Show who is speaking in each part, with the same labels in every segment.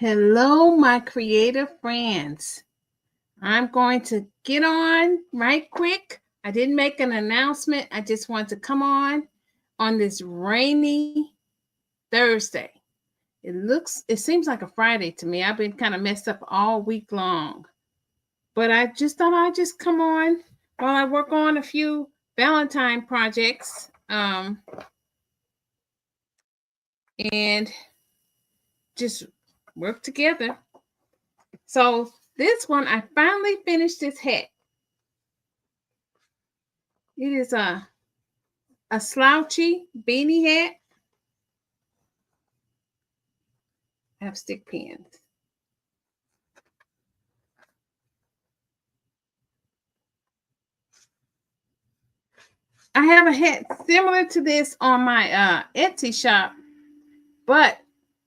Speaker 1: Hello, my creative friends. I'm going to get on right quick. I didn't make an announcement. I just want to come on this rainy Thursday. It seems like a Friday to me. I've been kind of messed up all week long. But I just thought I'd just come on while I work on a few Valentine projects. And just work together. So this one, I finally finished this hat. It is a slouchy beanie hat. I have stick pins. I have a hat similar to this on my Etsy shop, but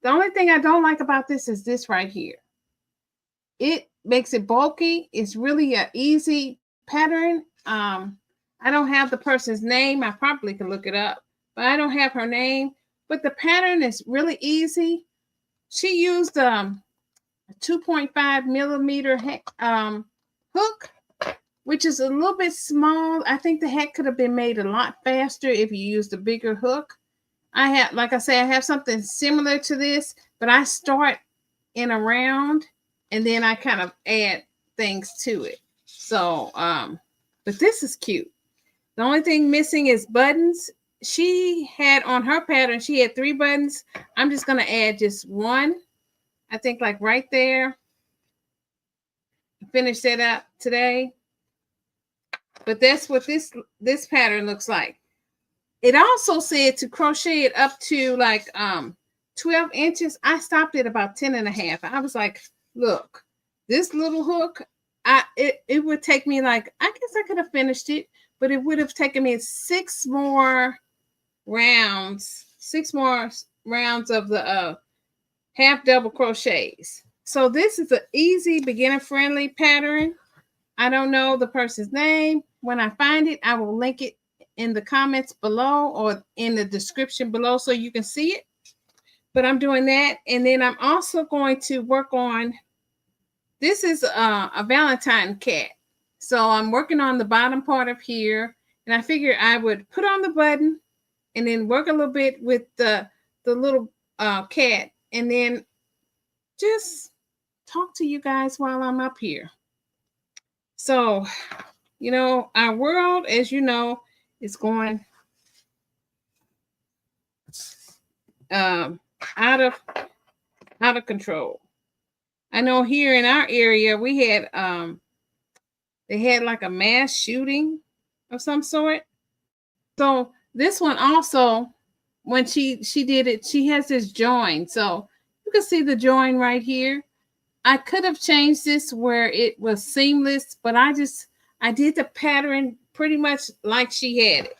Speaker 1: the only thing I don't like about this is this right here. It makes it bulky. It's really an easy pattern. I don't have the person's name. I probably can look it up, but I don't have her name. But the pattern is really easy. She used a 2.5 millimeter hook, which is a little bit small. I think the hat could have been made a lot faster if you used a bigger hook. Like I say, I have something similar to this, but I start in a round and then I kind of add things to it. So, but this is cute. The only thing missing is buttons. She had on her pattern, she had 3 buttons. I'm just going to add just one. I think like right there. Finish that up today. But that's what this pattern looks like. It also said to crochet it up to like 12 inches. I stopped at about 10 and a half. I was like, look, this little hook, it would take me like, I guess I could have finished it, but it would have taken me 6 more rounds of the half double crochets. So this is an easy beginner friendly pattern. I don't know the person's name. When I find it, I will link it in the comments below or in the description below so you can see it. But I'm doing that. And then I'm also going to work on, this is a Valentine cat. So I'm working on the bottom part of here. And I figured I would put on the button and then work a little bit with the little cat. And then just talk to you guys while I'm up here. So, you know, our world, as you know, is going out of control. I know here in our area we had they had like a mass shooting of some sort. So this one also, when she did it, she has this join. So you can see the join right here. I could have changed this where it was seamless, but I did the pattern pretty much like she had it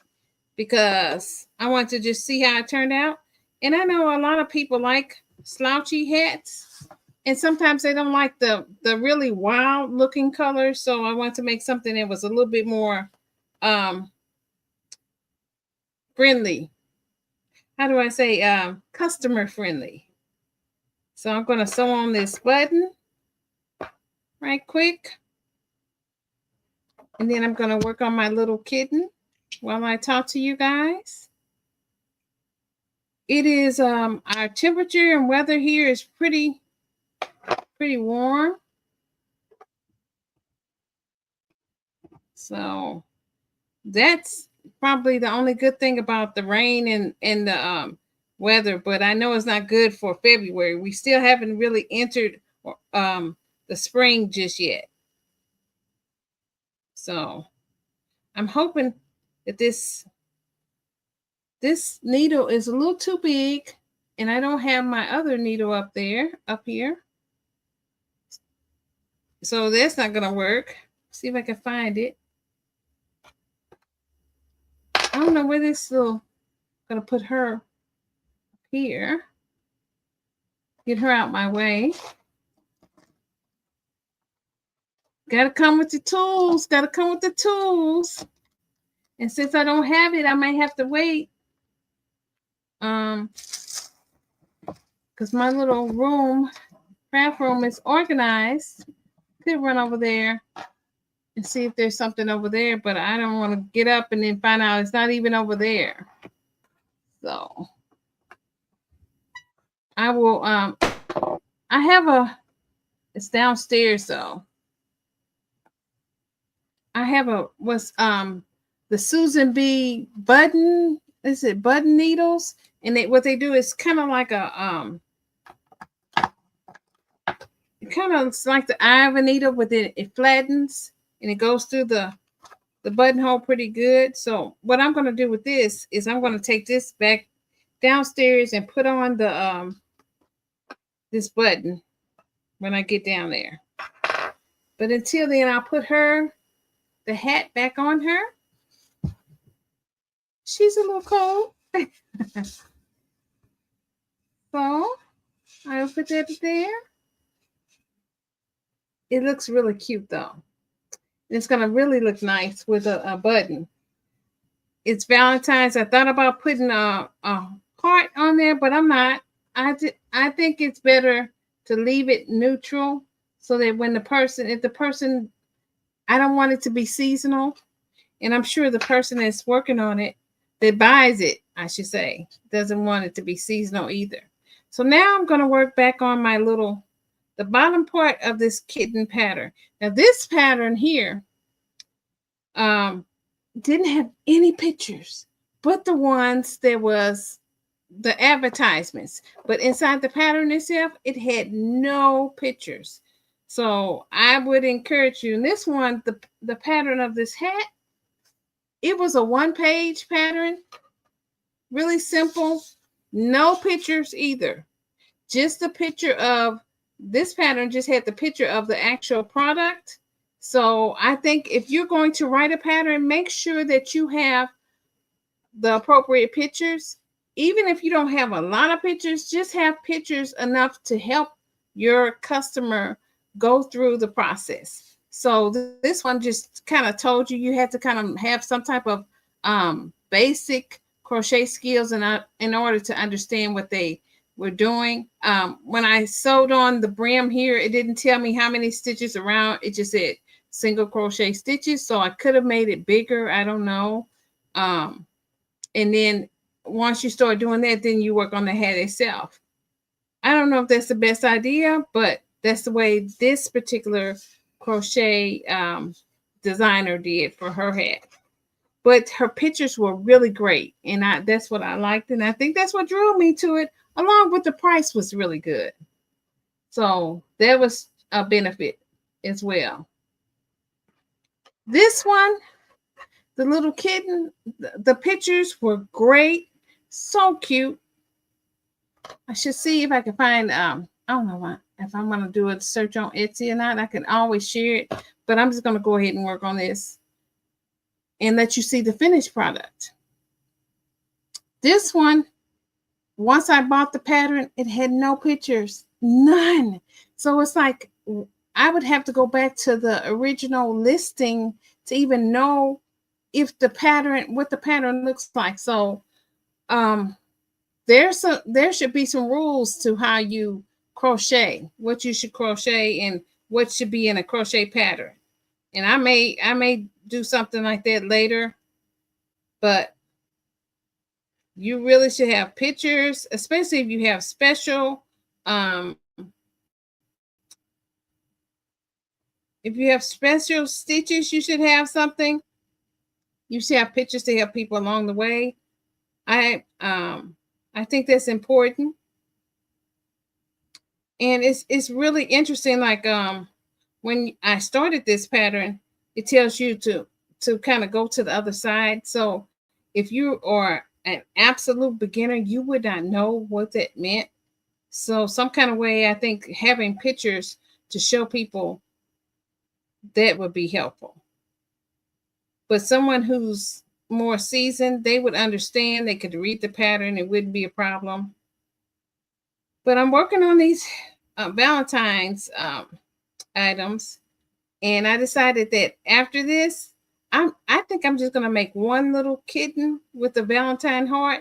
Speaker 1: because I want to just see how it turned out. And I know a lot of people like slouchy hats, and sometimes they don't like the really wild looking colors. So I want to make something that was a little bit more friendly. How do I say customer friendly? So I'm going to sew on this button right quick. And then I'm going to work on my little kitten while I talk to you guys. It is our temperature and weather here is pretty warm. So that's probably the only good thing about the rain and the weather, but I know it's not good for February. We still haven't really entered the spring just yet. So I'm hoping that this needle is a little too big and I don't have my other needle up here. So that's not going to work. See if I can find it. I don't know where this little, going to put her here. Get her out my way. Got to come with the tools. Got to come with the tools. And since I don't have it, I might have to wait. Because my little room craft room is organized. Could run over there and see if there's something over there, but I don't want to get up and then find out it's not even over there. So I will I have it's downstairs though. I have the Susan B button, is it button needles? And what they do is kind of like a it's like the eye of a needle, but then it flattens and it goes through the buttonhole pretty good. So what I'm going to do with this is I'm going to take this back downstairs and put on the this button when I get down there. But until then, I'll put the hat back on her. She's a little cold. So I'll put that there. It looks really cute though. It's going to really look nice with a button. It's Valentine's. I thought about putting a heart on there, but I'm not. I think it's better to leave it neutral so that when if the person, I don't want it to be seasonal. And I'm sure the person that's working on it, that buys it, I should say, doesn't want it to be seasonal either. So now I'm going to work back on the bottom part of this kitten pattern. Now this pattern here didn't have any pictures, but the ones there was the advertisements. But inside the pattern itself, it had no pictures. So I would encourage you. In this one, the pattern of this hat, it was a one-page pattern, really simple, no pictures either. Just a picture of this pattern just had the picture of the actual product. So I think if you're going to write a pattern, make sure that you have the appropriate pictures. Even if you don't have a lot of pictures, just have pictures enough to help your customer go through the process. So this one just kind of told you had to kind of have some type of basic crochet skills in order to understand what they were doing. When I sewed on the brim here, it didn't tell me how many stitches around. It just said single crochet stitches. So I could have made it bigger. I don't know. And then once you start doing that, then you work on the hat itself. I don't know if that's the best idea, but that's the way this particular crochet designer did for her hat. But her pictures were really great, and that's what I liked, and I think that's what drew me to it, along with the price was really good. So there was a benefit as well. This one, the little kitten, the pictures were great, so cute. I should see if I can find, I don't know if I'm going to do a search on Etsy or not. I can always share it, but I'm just going to go ahead and work on this and let you see the finished product. This one, once I bought the pattern, it had no pictures, none. So it's like I would have to go back to the original listing to even know if what the pattern looks like. So there should be some rules to how you crochet, what you should crochet and what should be in a crochet pattern. And I may do something like that later, but you really should have pictures, especially if you have special if you have special stitches, you should have something. You should have pictures to help people along the way. I think that's important. And it's really interesting. Like when I started this pattern, it tells you to kind of go to the other side. So if you are an absolute beginner, you would not know what that meant. So some kind of way, I think having pictures to show people, that would be helpful. But someone who's more seasoned, they would understand. They could read the pattern. It wouldn't be a problem. But I'm working on these Valentine's items. And I decided that after this, I think I'm just going to make one little kitten with a Valentine heart,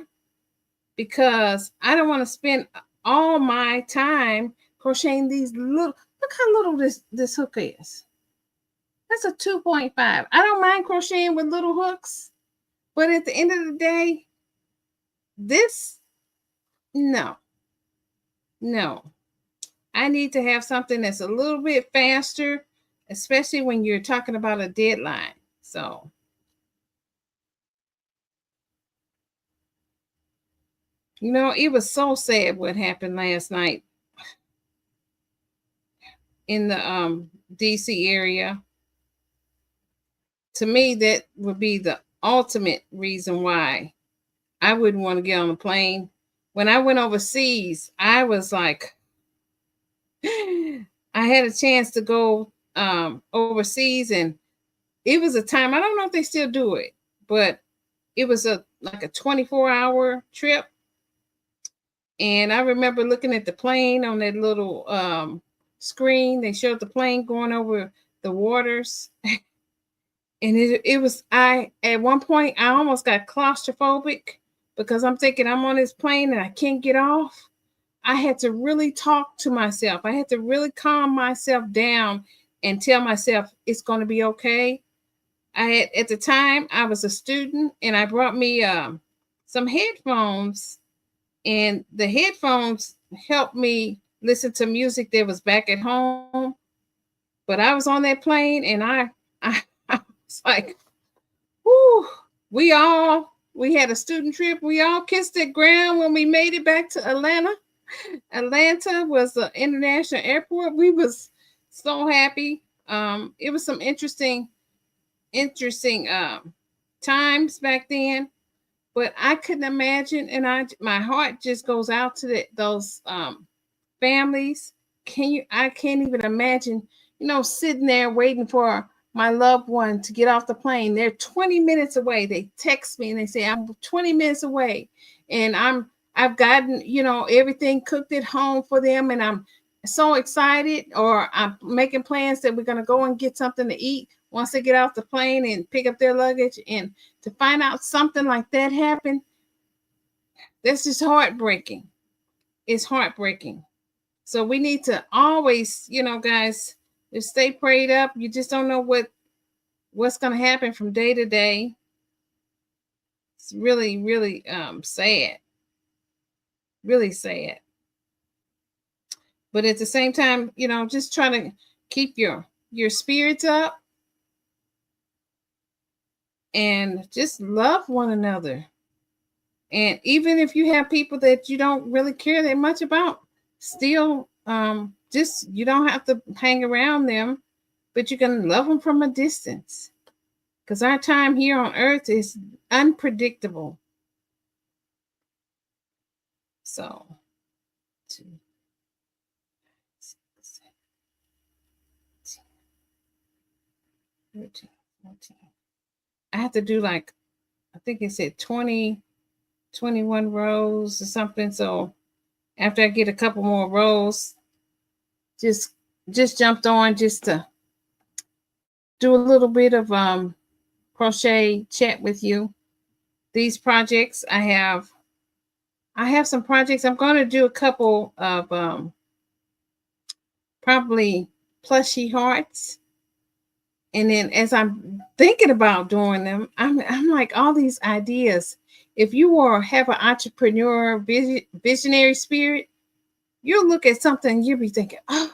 Speaker 1: because I don't want to spend all my time crocheting these little, look how little this hook is. That's a 2.5. I don't mind crocheting with little hooks, but at the end of the day, this, no. I need to have something that's a little bit faster, especially when you're talking about a deadline. So it was so sad what happened last night in the DC area. To me, that would be the ultimate reason why I wouldn't want to get on a plane. When I went overseas, I was like, I had a chance to go overseas, and it was a time, I don't know if they still do it, but it was like a 24-hour trip. And I remember looking at the plane on that little screen. They showed the plane going over the waters. And it was, at one point, I almost got claustrophobic because I'm thinking I'm on this plane and I can't get off. I had to really talk to myself. I had to really calm myself down and tell myself it's going to be okay. At the time, I was a student, and I brought me some headphones, and the headphones helped me listen to music that was back at home. But I was on that plane, and I was like, whoo, we had a student trip. We all kissed the ground when we made it back to Atlanta. Atlanta was the international airport. We was so happy. It was some interesting times back then, but I couldn't imagine, and my heart just goes out to those families. I can't even imagine, sitting there waiting for my loved one to get off the plane. They're 20 minutes away. They text me and they say, I'm 20 minutes away, and I've gotten, everything cooked at home for them, and I'm so excited, or I'm making plans that we're going to go and get something to eat once they get off the plane and pick up their luggage. And to find out something like that happened, that's just heartbreaking. It's heartbreaking. So we need to always, guys, just stay prayed up. You just don't know what's going to happen from day to day. It's really, really sad. Really sad. But at the same time, just try to keep your spirits up and just love one another. And even if you have people that you don't really care that much about, still, just, you don't have to hang around them, but you can love them from a distance. Because our time here on earth is unpredictable. So, 2, 6, 7, 13, 14. I have to do I think it said 20, 21 rows or something. So after I get a couple more rows, just jumped on just to do a little bit of crochet chat with you. These projects I have some projects. I'm going to do a couple of probably plushy hearts. And then as I'm thinking about doing them, I'm like, all these ideas. If you have an entrepreneur, visionary spirit, you'll look at something, you'll be thinking, oh,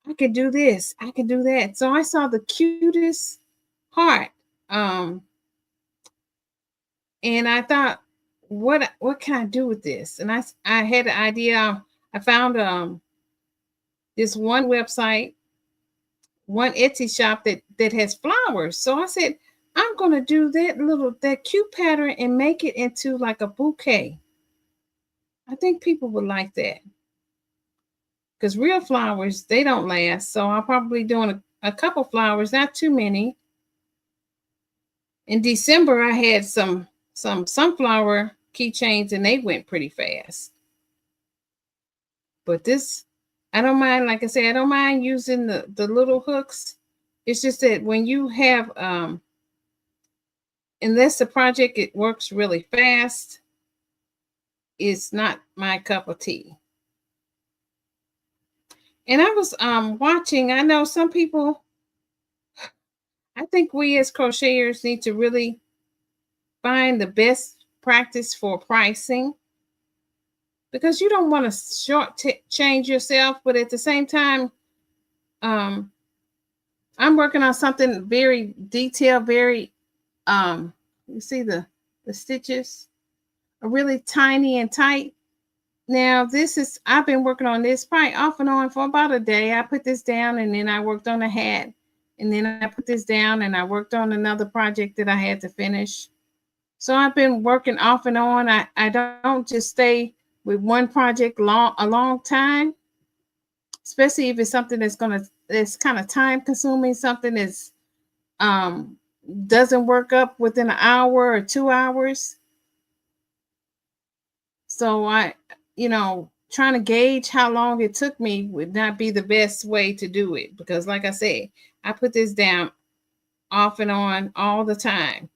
Speaker 1: I could do this, I could do that. So I saw the cutest heart. And I thought, what can I do with this? And I had an idea. I found this one website, one Etsy shop that has flowers. So I said, I'm going to do that cute pattern and make it into like a bouquet. I think people would like that. Because real flowers, they don't last. So I'll probably doing a couple flowers, not too many. In December, I had some sunflower keychains, and they went pretty fast. But this, I don't mind. Like I said, I don't mind using the little hooks. It's just that when you have, unless the project, it works really fast, it's not my cup of tea. And I was watching, I know some people, I think we as crocheters need to really find the best practice for pricing, because you don't want to change yourself, but at the same time, um, I'm working on something very detailed, very you see the stitches are really tiny and tight. Now this is, I've been working on this probably off and on for about a day. I put this down and then I worked on a hat, and then I put this down and I worked on another project that I had to finish. So I've been working off and on. I don't just stay with one project a long time, especially if it's something that's kind of time consuming, something that's um doesn't work up within an hour or 2 hours. So trying to gauge how long it took me would not be the best way to do it, because like I said, I put this down off and on all the time.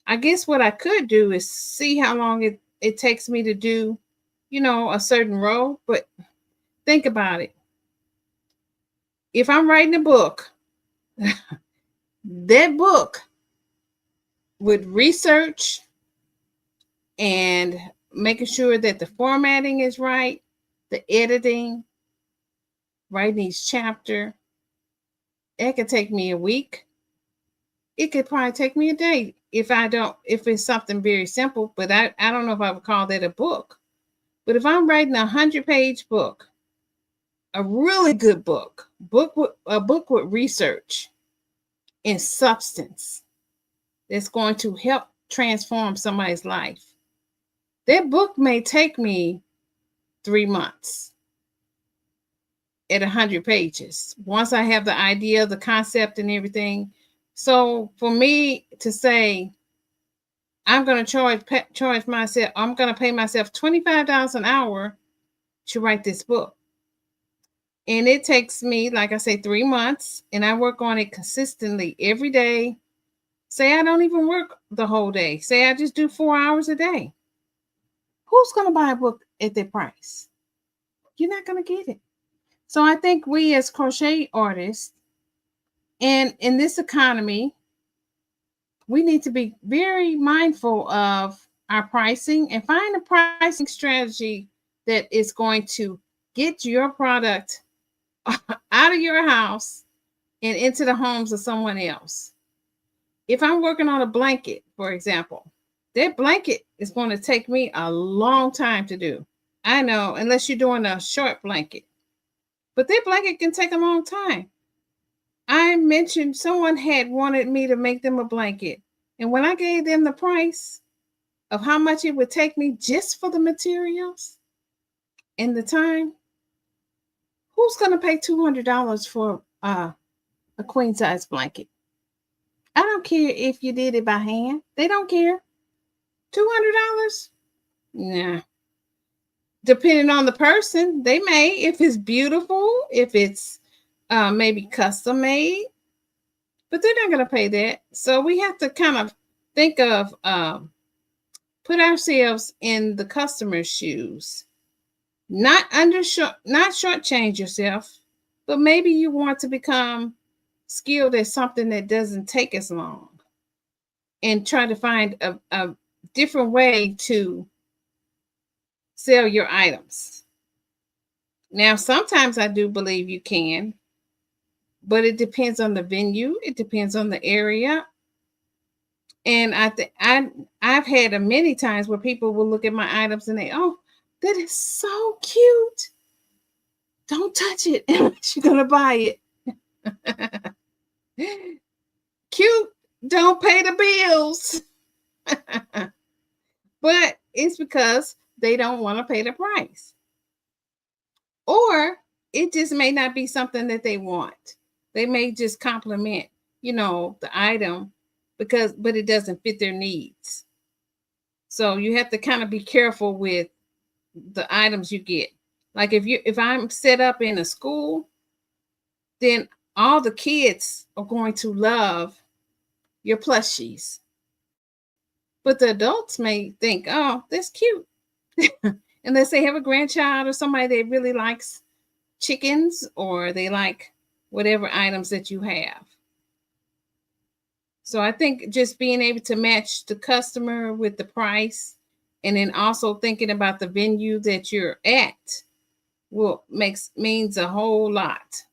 Speaker 1: I guess what I could do is see how long it takes me to do, a certain row. But think about it. If I'm writing a book, that book with research and making sure that the formatting is right, the editing, writing each chapter, it could take me a week. It could probably take me a day if it's something very simple, but I don't know if I would call that a book. But if I'm writing 100-page book, a really good a book with research and substance that's going to help transform somebody's life, that book may take me 3 months at 100 pages once I have the idea, the concept, and everything. So for me to say, I'm going to charge myself, I'm going to pay myself $25 an hour to write this book. And it takes me, like I say, 3 months, and I work on it consistently every day. Say I don't even work the whole day. Say I just do 4 hours a day. Who's going to buy a book at that price? You're not going to get it. So I think we as crochet artists, and in this economy, we need to be very mindful of our pricing and find a pricing strategy that is going to get your product out of your house and into the homes of someone else. If I'm working on a blanket, for example, that blanket is going to take me a long time to do. I know, unless you're doing a short blanket. But that blanket can take a long time. I mentioned someone had wanted me to make them a blanket. And when I gave them the price of how much it would take me just for the materials and the time, who's going to pay $200 for a queen size blanket? I don't care if you did it by hand. They don't care. $200? Nah. Depending on the person, they may, if it's beautiful, if it's maybe custom made, but they're not going to pay that. So we have to kind of think of put ourselves in the customer's shoes. Not shortchange yourself, but maybe you want to become skilled at something that doesn't take as long, and try to find a different way to sell your items. Now, sometimes I do believe you can, but it depends on the venue. It depends on the area. And I've had many times where people will look at my items and they, oh, that is so cute. Don't touch it unless you're going to buy it. Cute, don't pay the bills. But it's because they don't want to pay the price. Or it just may not be something that they want. They may just compliment, the item but it doesn't fit their needs. So you have to kind of be careful with the items you get. Like if I'm set up in a school, then all the kids are going to love your plushies. But the adults may think, oh, that's cute. Unless they have a grandchild or somebody that really likes chickens or they like whatever items that you have. So I think just being able to match the customer with the price and then also thinking about the venue that you're at means a whole lot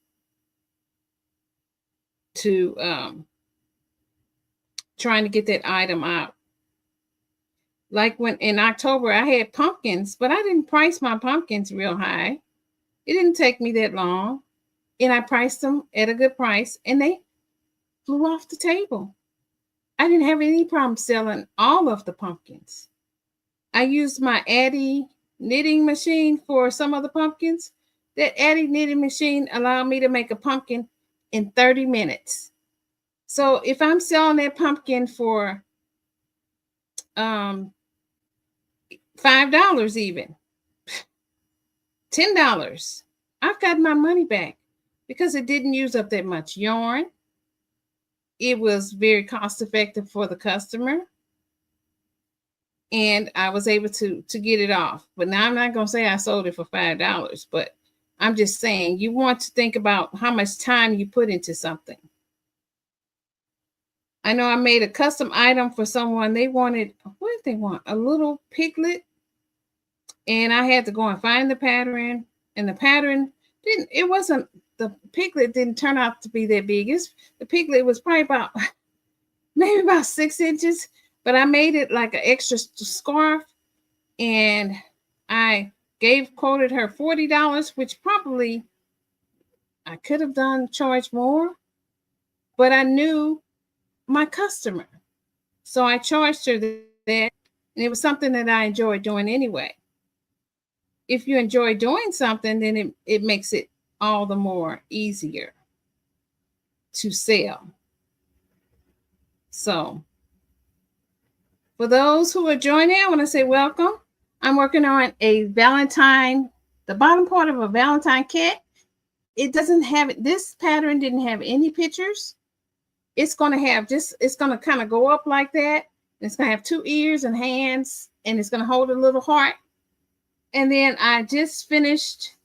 Speaker 1: to trying to get that item out. Like when in October I had pumpkins, but I didn't price my pumpkins real high. It didn't take me that long. And I priced them at a good price and they flew off the table. I didn't have any problem selling all of the pumpkins. I used my Addy knitting machine for some of the pumpkins. That Addy knitting machine allowed me to make a pumpkin in 30 minutes. So if I'm selling that pumpkin for $5 even, $10, I've got my money back because it didn't use up that much yarn. It was very cost effective for the customer. And I was able to get it off. But now I'm not going to say I sold it for $5, but I'm just saying you want to think about how much time you put into something. I know I made a custom item for someone. They wanted, what did they want? A little piglet. And I had to go and find the pattern. And the pattern the piglet didn't turn out to be that big. The piglet was probably maybe about 6 inches. But I made it like an extra scarf. And I quoted her $40, which probably I could have charged more. But I knew my customer. So I charged her that, and it was something that I enjoyed doing anyway. If you enjoy doing something, then it makes it all the more easier to sell. So for those who are joining, I want to say welcome. I'm working on a Valentine, the bottom part of a Valentine kit. This pattern didn't have any pictures. It's going to kind of go up like that. It's going to have 2 ears and hands, and it's going to hold a little heart. And then I just finished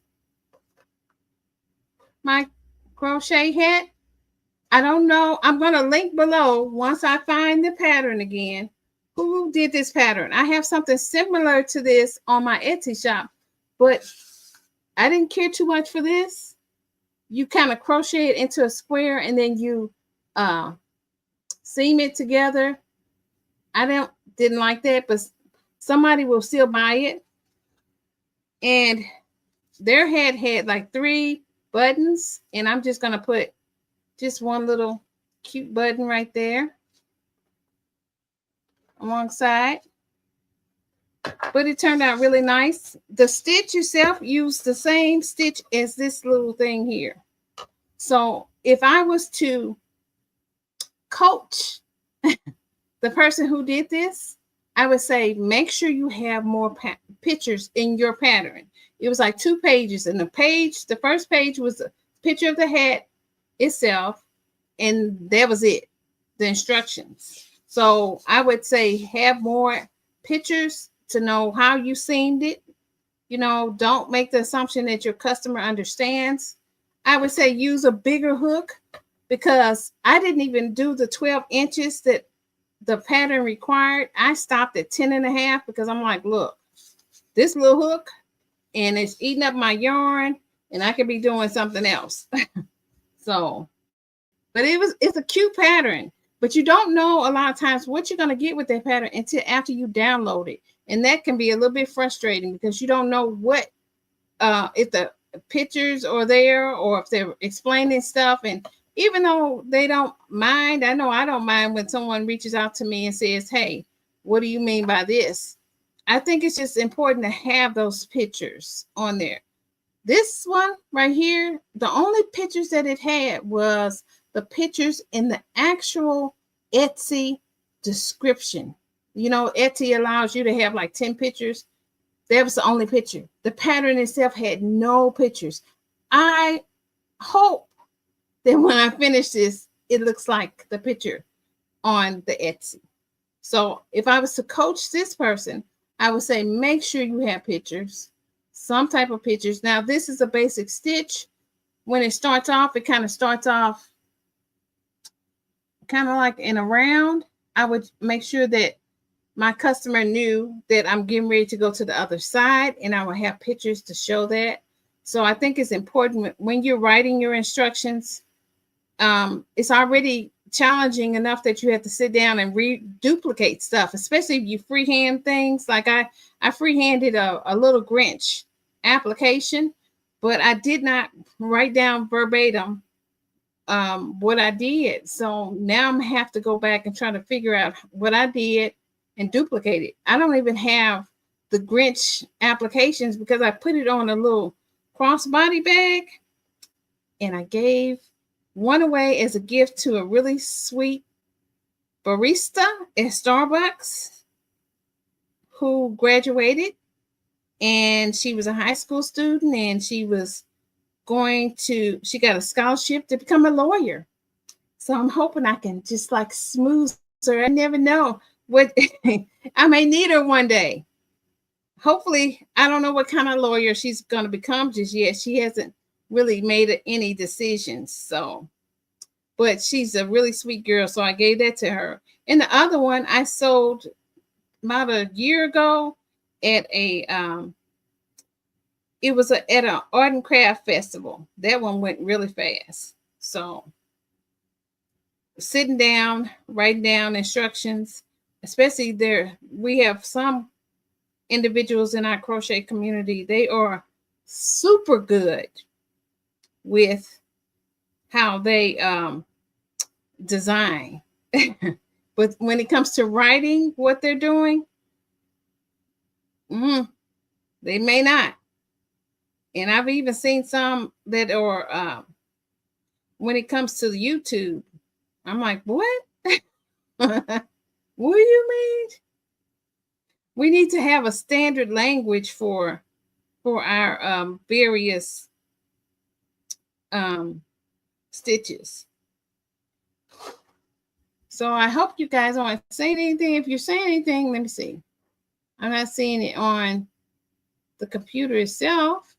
Speaker 1: my crochet hat. I don't know. I'm going to link below once I find the pattern again. Who did this pattern? I have something similar to this on my Etsy shop, but I didn't care too much for this. You kind of crochet it into a square and then you seam it together. I didn't like that, but somebody will still buy it. And their hat had like 3 buttons, and I'm just going to put just one little cute button right there alongside. But it turned out really nice. The stitch itself used the same stitch as this little thing here. So if I was to coach the person who did this, I would say make sure you have more pictures in your pattern. It was like 2 pages, and the first page was a picture of the hat itself, and that was it, the instructions. So I would say have more pictures to know how you seamed it. Don't make the assumption that your customer understands. I would say use a bigger hook, because I didn't even do the 12 inches that the pattern required. I stopped at 10.5 because I'm like, look, this little hook, and it's eating up my yarn, and I could be doing something else. So, but it's a cute pattern, but you don't know a lot of times what you're going to get with that pattern until after you download it. And that can be a little bit frustrating because you don't know what, if the pictures are there or if they're explaining stuff. And even though they don't mind, I know I don't mind when someone reaches out to me and says, hey, what do you mean by this? I think it's just important to have those pictures on there. This one right here, the only pictures that it had was the pictures in the actual Etsy description. Etsy allows you to have like 10 pictures. That was the only picture. The pattern itself had no pictures. I hope that when I finish this, it looks like the picture on the Etsy. So if I was to coach this person, I would say make sure you have pictures some type of pictures. Now, this is a basic stitch. When it starts off, it kind of starts off kind of like in a round. I would make sure that my customer knew that I'm getting ready to go to the other side, and I will have pictures to show that. So I think it's important when you're writing your instructions. It's already challenging enough that you have to sit down and reduplicate stuff, especially if you freehand things. Like I freehanded a little Grinch application, but I did not write down verbatim what I did. So now I'm gonna have to go back and try to figure out what I did and duplicate it. I don't even have the Grinch applications because I put it on a little crossbody bag, and I gave one away as a gift to a really sweet barista at Starbucks who graduated, and she was a high school student, and she got a scholarship to become a lawyer. So I'm hoping I can just like smooth her. I never know what I may need her one day. Hopefully, I don't know what kind of lawyer she's going to become just yet. She hasn't really made any decisions. So, but she's a really sweet girl. So I gave that to her. And the other one I sold about a year ago at it was at an art and craft festival. That one went really fast. So sitting down, writing down instructions, especially we have some individuals in our crochet community. They are super good with how they design. But when it comes to writing what they're doing, they may not. And I've even seen some that are, when it comes to YouTube, I'm like, what? What do you mean? We need to have a standard language for our various stitches. So I hope you guys aren't saying anything. If you're saying anything, let me see. I'm not seeing it on the computer itself.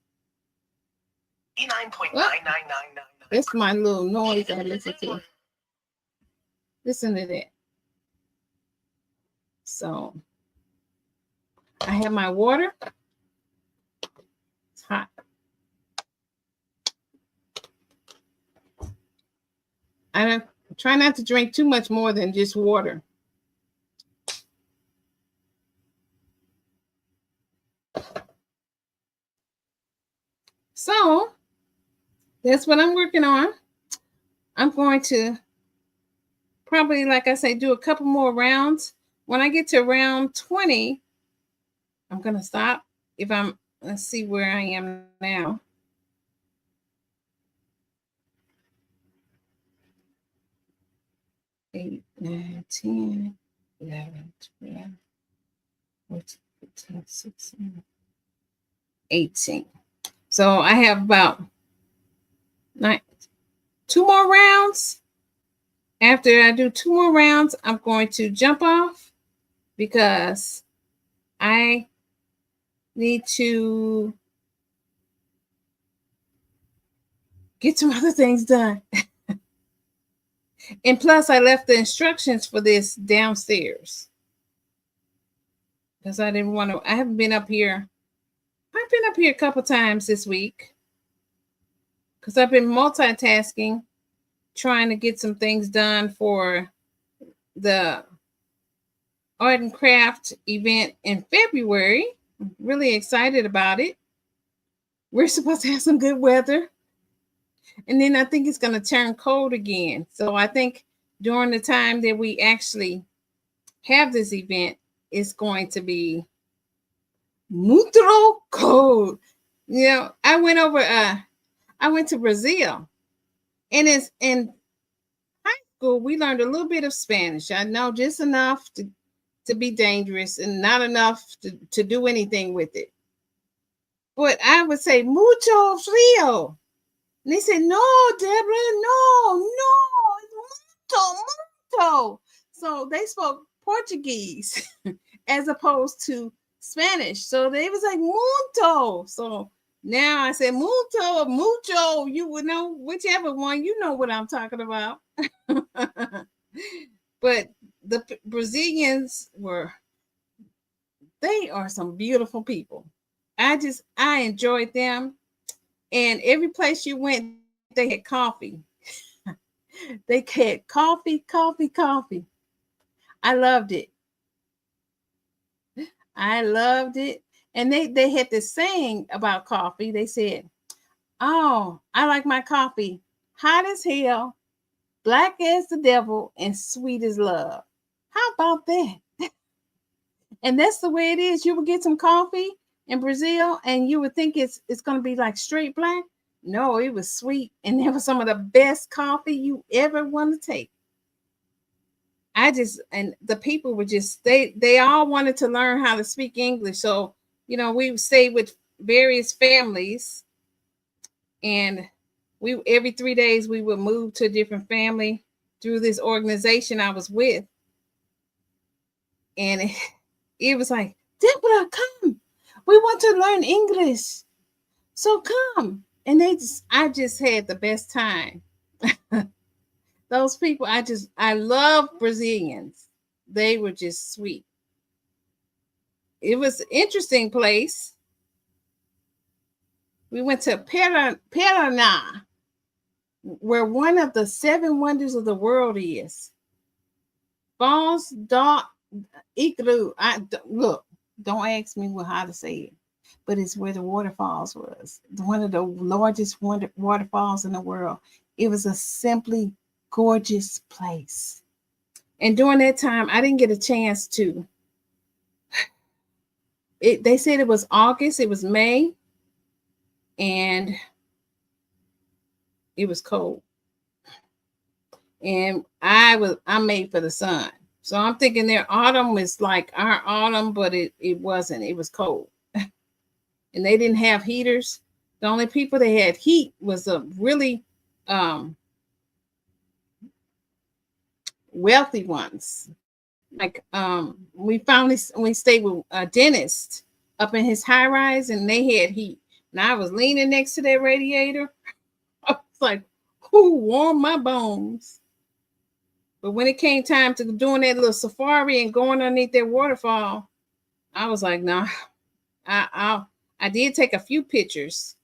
Speaker 1: 9.9999. That's my little noise I listen to. Listen to that. So I have my water. It's hot. I don't try not to drink too much more than just water. So that's what I'm working on. I'm going to probably, like I say, do a couple more rounds. When I get to round 20, I'm going to stop. Let's see where I am now. 8, 9, 10, 11, 12, 14, 15, 16, 18. So I have about 2 more rounds. After I do 2 more rounds, I'm going to jump off because I need to get some other things done. And plus, I left the instructions for this downstairs because I didn't want to. I haven't been up here. I've been up here a couple times this week because I've been multitasking, trying to get some things done for the art and craft event in February. I'm really excited about it. We're supposed to have some good weather. And then I think it's going to turn cold again. So I think during the time that we actually have this event, it's going to be muito cold. You know, I went to Brazil, and it's in high school, we learned a little bit of Spanish. I know just enough to be dangerous and not enough to do anything with it. But I would say mucho frío. And they said, no, Deborah, no, it's mucho. So they spoke Portuguese as opposed to Spanish. So they was like muito. So now I said muito or mucho. You would know whichever one. You know what I'm talking about. But the Brazilians they are some beautiful people. I enjoyed them. And every place you went, they had coffee. They had coffee, coffee, coffee. I loved it. I loved it. And they had this saying about coffee. They said, "Oh, I like my coffee hot as hell, black as the devil, and sweet as love." How about that? And that's the way it is. You would get some coffee in Brazil and you would think it's going to be like straight black. No, it was sweet. And it was some of the best coffee you ever want to take. And the people were just, they all wanted to learn how to speak English. So, we stayed with various families, and every 3 days we would move to a different family through this organization I was with. And it was like, Deborah, come. We want to learn English. So come. And I just had the best time. Those people, I love Brazilians. They were just sweet. It was an interesting place. We went to Paraná, where one of the 7 wonders of the world is. Foz do Iguaçu. Look, don't ask me how to say it, but it's where the waterfalls was. One of the largest waterfalls in the world. It was a simply gorgeous place. And during that time, I didn't get a chance to. They said it was August, it was May, and it was cold. And I'm made for the sun. So I'm thinking their autumn was like our autumn, but it wasn't. It was cold. And they didn't have heaters. The only people that had heat was a really wealthy ones. Like we stayed with a dentist up in his high rise, and they had heat. And I was leaning next to that radiator. I was like, who warmed my bones? But when it came time to doing that little safari and going underneath that waterfall, I was like, nah. I did take a few pictures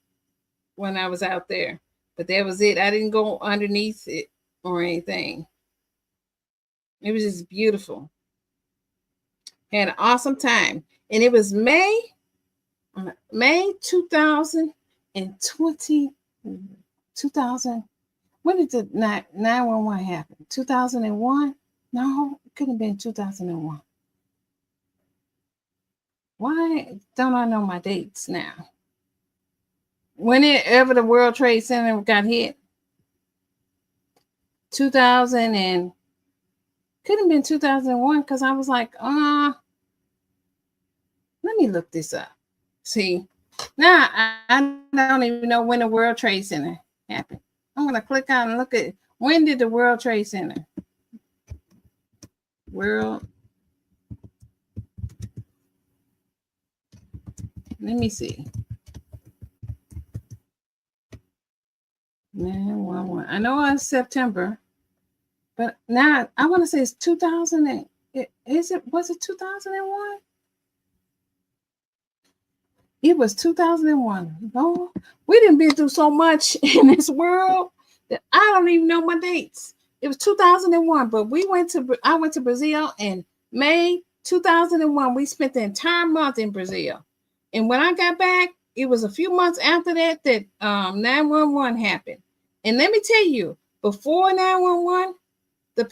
Speaker 1: when I was out there, but that was it. I didn't go underneath it or anything. It was just beautiful. Had an awesome time. And it was May 2020. When did the 911 happen? 2001? No, it couldn't have been 2001. Why don't I know my dates now? Whenever the World Trade Center got hit, 2000 and couldn't have been 2001, because I was like, let me look this up. See, now I don't even know when the World Trade Center happened. I'm going to click on and look at when did the World Trade Center? Let me see. 911. I know it's September, but now I want to say it's 2000. Was it 2001? It was 2001. No, we didn't been through so much in this world that I don't even know my dates. It was 2001, but I went to Brazil in May 2001. We spent the entire month in Brazil. And when I got back, it was a few months after that 911 happened. And let me tell you, before 911, the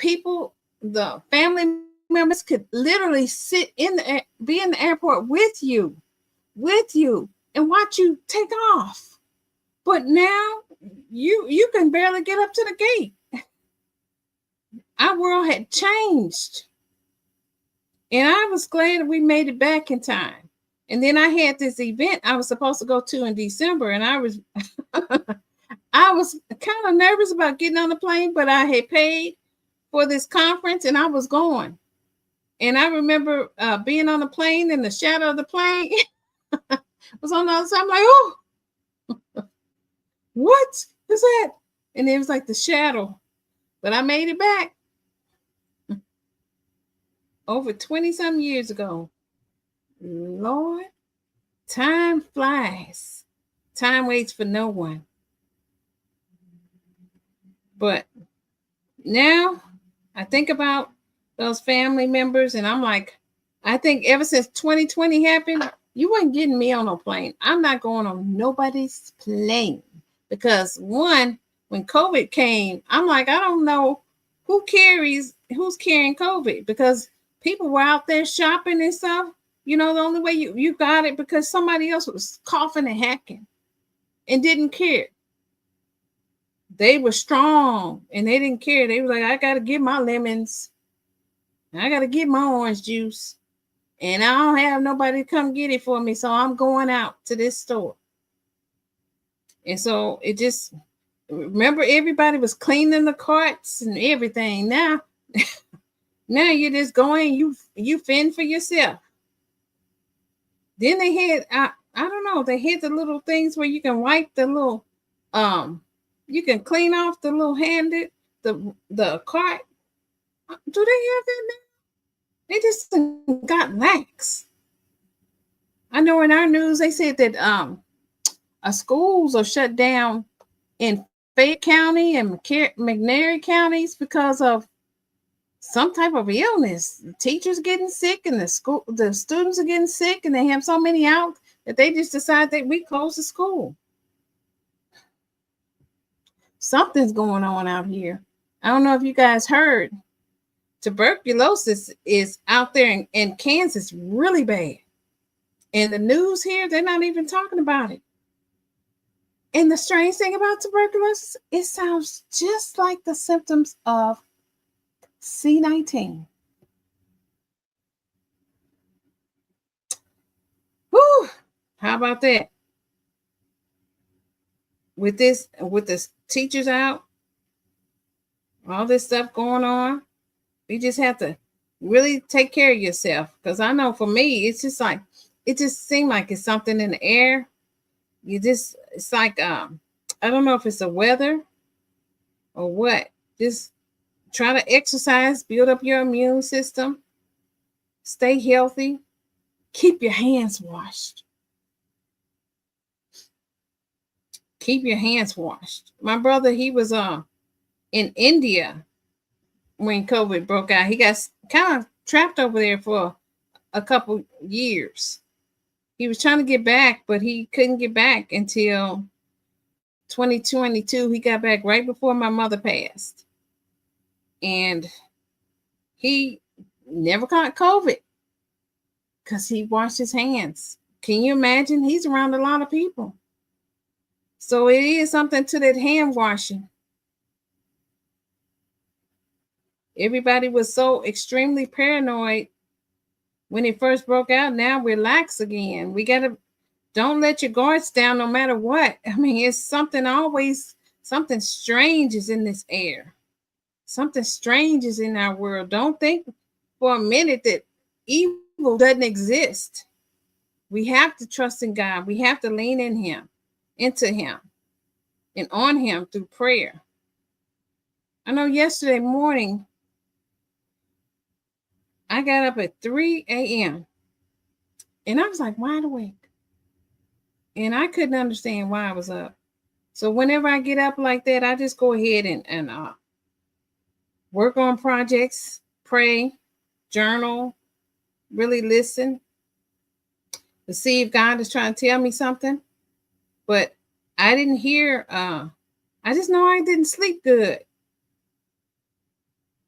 Speaker 1: family members could literally be in the airport with you and watch you take off. But now you can barely get up to the gate. Our world had changed. And I was glad we made it back in time. And then I had this event I was supposed to go to in December, and I was I was kind of nervous about getting on the plane, but I had paid for this conference and I was going. And I remember being on the plane, and the shadow of the plane was on the other side. I'm like, oh, what is that? And it was like the shadow. But I made it back over 20-some years ago. Lord, time flies. Time waits for no one. But now I think about those family members, and I'm like, I think ever since 2020 happened, you weren't getting me on a plane. I'm not going on nobody's plane because one, when COVID came, I'm like, I don't know who's carrying COVID, because people were out there shopping and stuff. You know, the only way you got it because somebody else was coughing and hacking and didn't care. They were strong and they didn't care. They were like, I got to get my lemons. I got to get my orange juice. And I don't have nobody to come get it for me. So I'm going out to this store. And so it just, remember, everybody was cleaning the carts and everything. Now, now you're just going, you fend for yourself. Then they had, I don't know, they had the little things where you can wipe the little, you can clean off the little handed, the cart. Do they have that now? They just got lax. I know in our news they said that schools are shut down in Fayette County and McNairy counties because of some type of illness. The teachers getting sick and the students are getting sick, and they have so many out that they just decide that we close the school. Something's going on out here. I don't know if you guys heard. Tuberculosis is out there in Kansas really bad. And the news here, they're not even talking about it. And the strange thing about tuberculosis, it sounds just like the symptoms of C-19. Whew, how about that? With the teachers out, all this stuff going on, you just have to really take care of yourself. Because I know for me, it's just like, it just seemed like it's something in the air. It's like, I don't know if it's the weather or what. Just try to exercise, build up your immune system, stay healthy, keep your hands washed. Keep your hands washed. My brother, he was in India when COVID broke out. He got kind of trapped over there for a couple years. He was trying to get back, but he couldn't get back until 2022. He got back right before my mother passed. And he never caught COVID because he washed his hands. Can you imagine? He's around a lot of people. So it is something to that hand washing. Everybody was so extremely paranoid when it first broke out. Now relax again. We don't let your guards down no matter what. I mean, it's something strange is in this air. Something strange is in our world. Don't think for a minute that evil doesn't exist. We have to trust in God. We have to lean into him, and on him through prayer. I know yesterday morning, I got up at 3 a.m. and I was like wide awake. And I couldn't understand why I was up. So whenever I get up like that, I just go ahead and work on projects, pray, journal, really listen to see if God is trying to tell me something. But I didn't hear, I just know I didn't sleep good.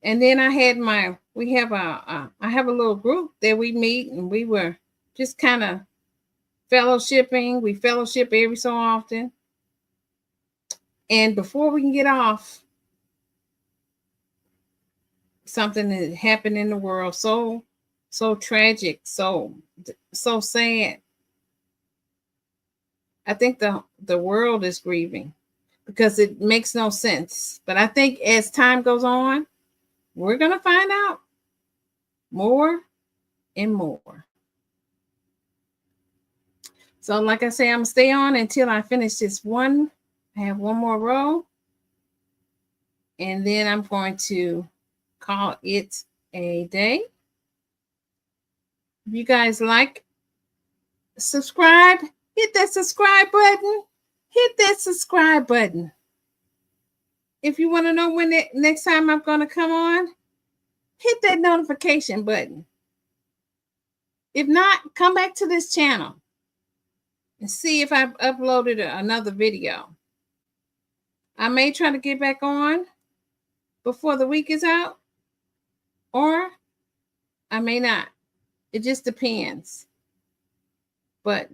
Speaker 1: And then I have a little group that we meet, and we were just kind of fellowshipping. We fellowship every so often. And before we can get off, something that happened in the world, so tragic, so sad. I think the world is grieving because it makes no sense. But I think as time goes on, we're going to find out. more and more. So like I say, I'm gonna stay on until I finish this one. I have one more row, and then I'm going to call it a day. If you guys like, subscribe, hit that subscribe button. Hit that subscribe button. If you want to know when next time I'm going to come on, hit that notification button. If not, come back to this channel and see if I've uploaded another video. I may try to get back on before the week is out, or I may not. It just depends. But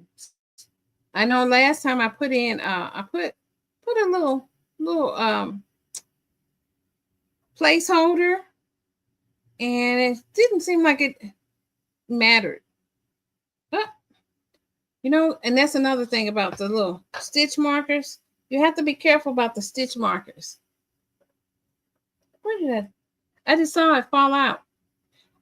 Speaker 1: I know last time I put in, I put a little placeholder, and it didn't seem like it mattered. But, you know, and that's another thing about the little stitch markers. You have to be careful about the stitch markers. Where did I just saw it fall out.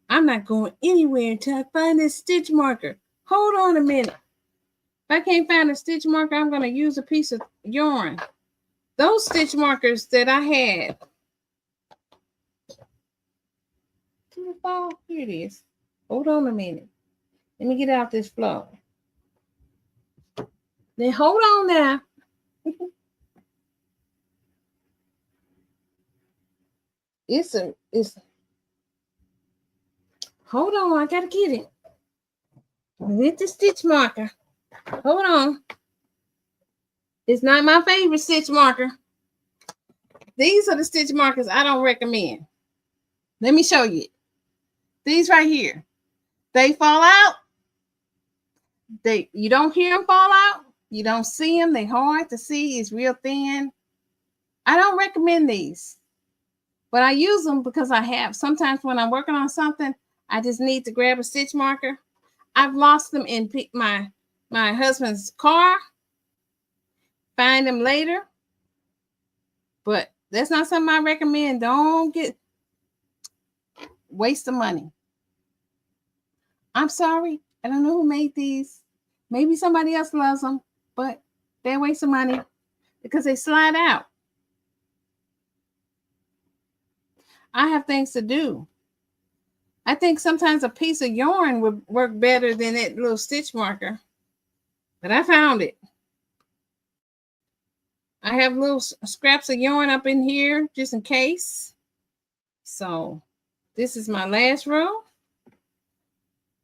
Speaker 1: I'm not going anywhere until I find this stitch marker. Hold on a minute. If I can't find a stitch marker, I'm going to use a piece of yarn. Those stitch markers that I had. Did it fall? Here it is. Hold on a minute. Let me get out this flow. Then hold on now. It's hold on, I gotta get it. With the stitch marker. Hold on. It's not my favorite stitch marker. These are the stitch markers I don't recommend. Let me show you. These right here. They fall out. You don't hear them fall out. You don't see them. They're hard to see. It's real thin. I don't recommend these. But I use them because I have. Sometimes when I'm working on something, I just need to grab a stitch marker. I've lost them in my husband's car. Find them later. But that's not something I recommend. Don't waste the money. I'm sorry. I don't know who made these. Maybe somebody else loves them, but they're a waste of money because they slide out. I have things to do. I think sometimes a piece of yarn would work better than that little stitch marker. But I found it. I have little scraps of yarn up in here just in case. So this is my last row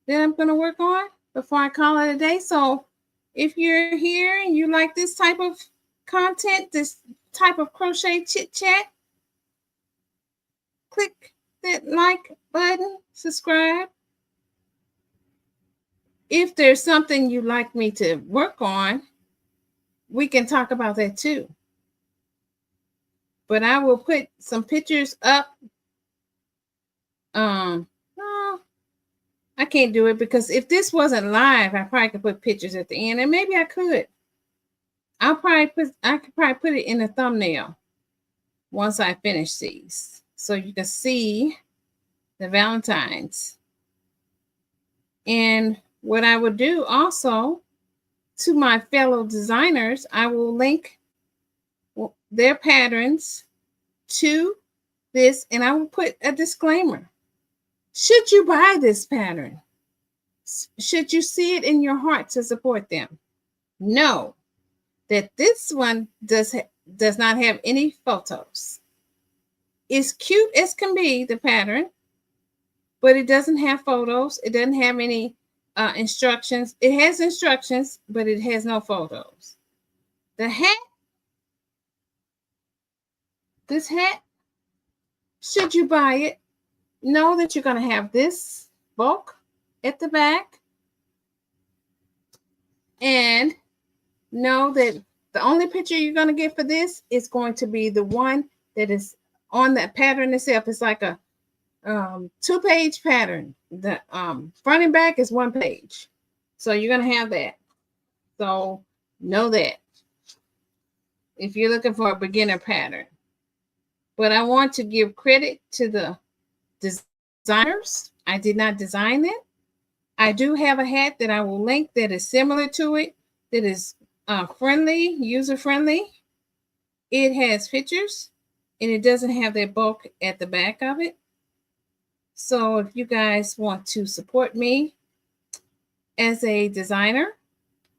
Speaker 1: that I'm going to work on before I call it a day. So if you're here and you like this type of content, this type of crochet chit chat, click that like button, subscribe. If there's something you'd like me to work on, we can talk about that too. But I will put some pictures up. No, I can't do it because if this wasn't live, I probably could put pictures at the end, and maybe I could. I could probably put it in a thumbnail once I finish these, so you can see the Valentines. And what I would do also to my fellow designers, I will link their patterns to this, and I will put a disclaimer. Should you buy this pattern? Should you see it in your heart to support them? Know that this one does not have any photos. It's cute as can be, the pattern, but it doesn't have photos. It doesn't have any instructions. It has instructions, but it has no photos. The hat, this hat, should you buy it, know that you're going to have this bulk at the back, and know that the only picture you're going to get for this is going to be the one that is on that pattern itself. It's like a 2-page pattern. The front and back is 1 page. So you're going to have that. So know that if you're looking for a beginner pattern. But I want to give credit to the designers. I did not design it. I do have a hat that I will link that is similar to it, that is friendly, user-friendly. It has pictures, and it doesn't have that bulk at the back of it. So if you guys want to support me as a designer,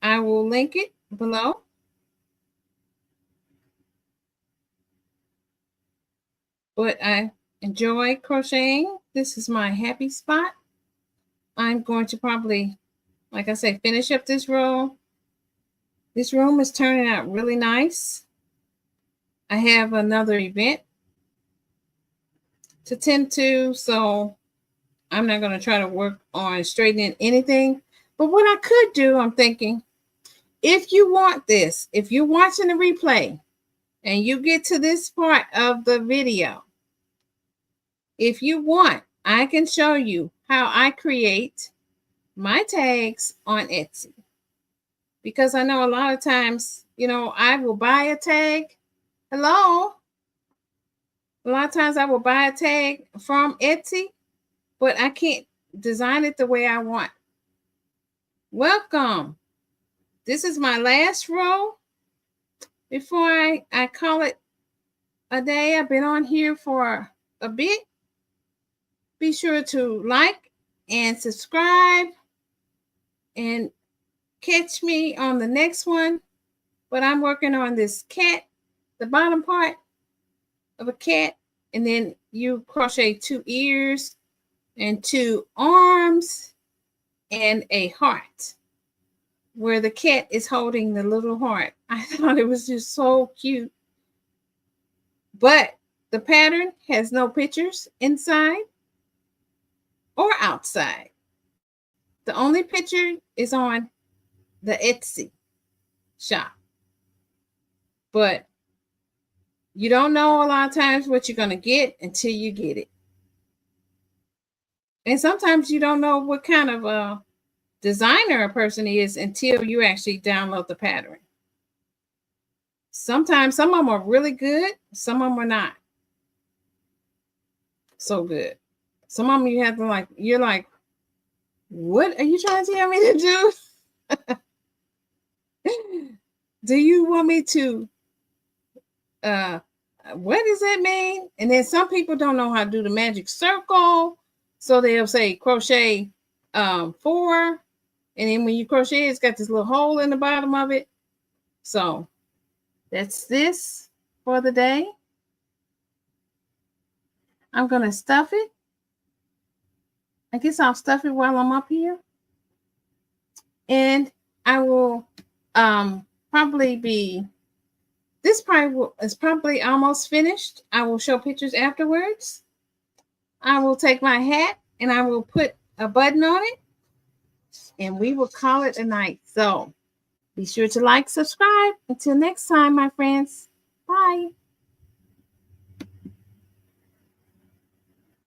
Speaker 1: I will link it below. But I enjoy crocheting. This is my happy spot. I'm going to probably, like I said, finish up this row. This room is turning out really nice. I have another event to tend to, so I'm not going to try to work on straightening anything. But what I could do, I'm thinking, if you want this, if you're watching the replay and you get to this part of the video, if you want, I can show you how I create my tags on Etsy. Because I know a lot of times, you know, I will buy a tag. Hello? A lot of times I will buy a tag from Etsy, but I can't design it the way I want. Welcome. This is my last row before I call it a day. I've been on here for a bit. Be sure to like and subscribe and catch me on the next one. But I'm working on this cat, the bottom part of a cat, and then you crochet 2 ears and 2 arms and a heart where the cat is holding the little heart. I thought it was just so cute. But the pattern has no pictures inside or outside. The only picture is on the Etsy shop. But you don't know a lot of times what you're going to get until you get it. And sometimes you don't know what kind of a designer a person is until you actually download the pattern. Sometimes some of them are really good. Some of them are not so good. Some of them you have to like, you're like, what are you trying to tell me to do? Do you want me to, what does that mean? And then some people don't know how to do the magic circle. So they'll say crochet 4. And then when you crochet, it's got this little hole in the bottom of it. So that's this for the day. I'm going to stuff it. I guess I'll stuff it while I'm up here. And I will probably be, this is probably almost finished. I will show pictures afterwards. I will take my hat and I will put a button on it. And we will call it a night. So be sure to like, subscribe. Until next time, my friends. Bye.